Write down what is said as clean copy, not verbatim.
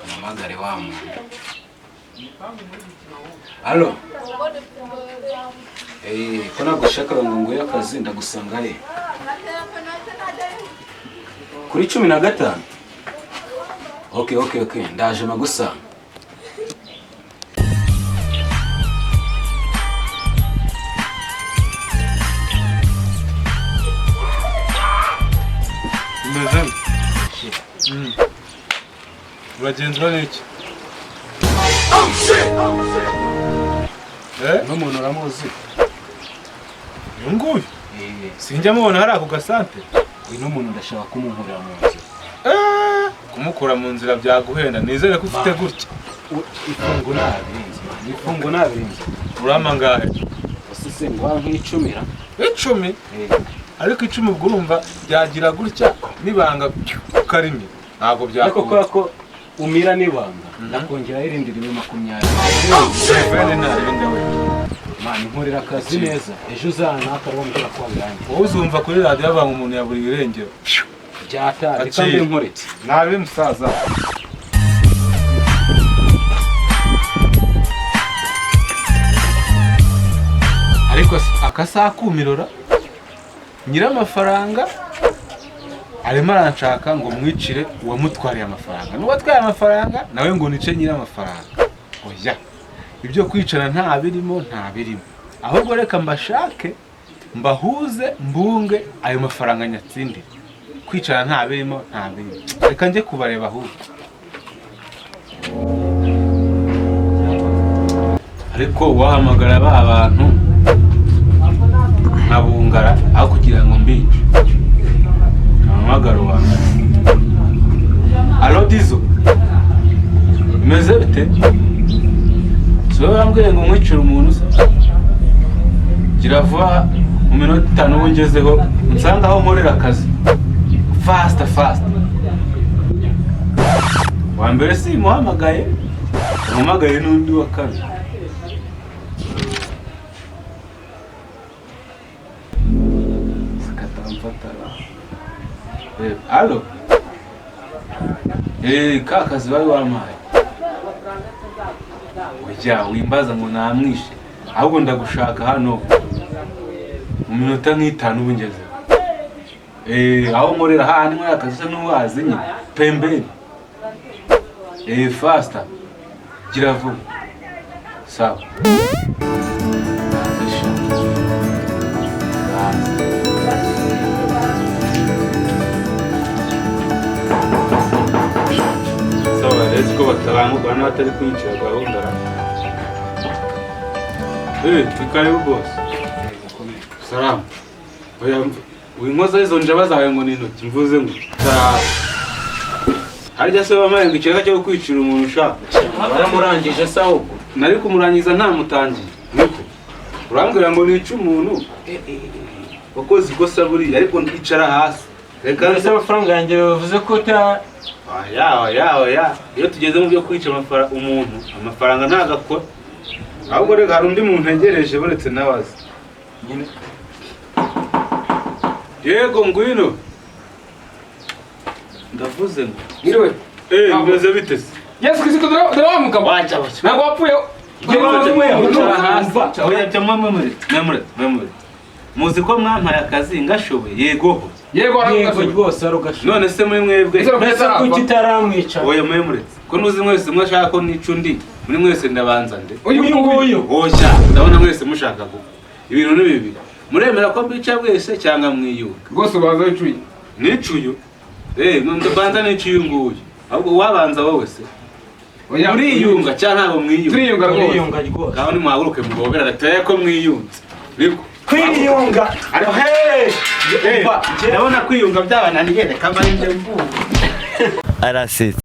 Kamamagare wa muntu. Allo. Ko nagushaka ngo y'akazi ndagusanga he? Kuri 15. Okay, ndaje magusanga. Mezem. Uragenzwa n'iki? N'umuntu uramuzi? Nguyu? Sinjya mubona hari ako gasante. Uyu n'umuntu ndashaka kumuhurira mu nzira. Kumukura mu nzira byaguhenda, nizere ko ufite gutya. Ifungo nabirinze. Urama ngahe? Wasise ngwa nk'icumira. 10? Ariko 10 ubwo urumva byagira gutya nibanga karimi. Ntago byakora. Ariko ko umira nibanga. Nakongera irindiriwe 20. Bene narinde we. Mani nkorera akazi neza. Ejo uzana akarombera kwa nganje. Wowe uzumva kuri radio yabanga umuntu yaburi irengero. Byata reka mbe nkoretse. Nabe musaza. Ariko akasakumirora nyira amafaranga arimo aranshaka ngo mwicire uwamutwariye amafaranga. N'uwatwaye amafaranga nawe ngo nice nyira amafaranga. Oya. Ibyo kwicara nta birimo. Ahubwo reka mbashake mbahuze mbunge ayo mafaranga nyatsindire. Kwicara nta birimo. Reka nje kubareba ahubwo. Ariko wahamagara ba bantu nkabungara aho kugira ngo mbice. Kamamagaro wanjye. Allo Dizo. Meze bite? So bambwiye ngo mwicire umuntu se. Gira vuba mu minota 5 ungezeho nsanga aho nkorera akazi. Fast. Wa mbere si muhamagaye. Muhamagaye n'undi wa kabiri. Allo. Kakazi bari wamaye. Oya wimbaza ngo namwishe. Ahubwo ndagushaka hano mu minota nk'itanu ubungeze. Aho nkorera handi nkora akazi n'uwazi nyine. Pembeni. Fast. Gira vuba. Sawa. Ko batabangwa n'abatari kwinjira gahunda ra. Ikaribu boss. Salamu. Oya winkoza izo njaba zawe ngo n'intoki mvuze ngo. Harya se bamaye ngo ikiraka cyo kwicira umuntu ushaka. Baramurangije se ahubwo. Nari kumurangiza nta mutangiye. Niko. Urambwira ngo nice umuntu. Wakoze ikosa buri ariko ndicara hasi. Reka nse amafaranga yanjye bivuze ko ta Oya. Iyo tugeze mu byo kwica umuntu, amafaranga ntagakora. Ahubwo reka hari undi muntu ntegereje buretse nabaza. nyine. Yego ngwino. Ndavuze ngo. Ngiriwe. Bimeze bite se? Yesu Kristo ndawa mugabo. Wacha. Ntabwo wapfuye. Oya byamwe. Muzi ko mwampaye akazi ngashoboye. Yego rwose arugasho. None se muri mwebwe ese kuki utaramwica? Oya mwemuretse. Ko nuzi mwese mwashaka ko nica undi. Muri mwese ndabanza nde. Uyu nguyu. Oya, ndabona mwese mushaka ko. Ibintu ni bibi. Muremera ko mbica mwese cyangwa mwiyuka. Rwose ubanza wicuye. Nicuyo. Ndabanza nicuyo nguyu. Ahubwo wabanza wowe se. Oya muriyunga cyangwa ntabwo mwiyunga. Turiyunga rwose. Kandi mwaguruke mugobera gateye ko mwiyunze. Niko. Kwiyunga. Ndabona kwiyunga byabananiye reka mba njye mvuga. Arasetse.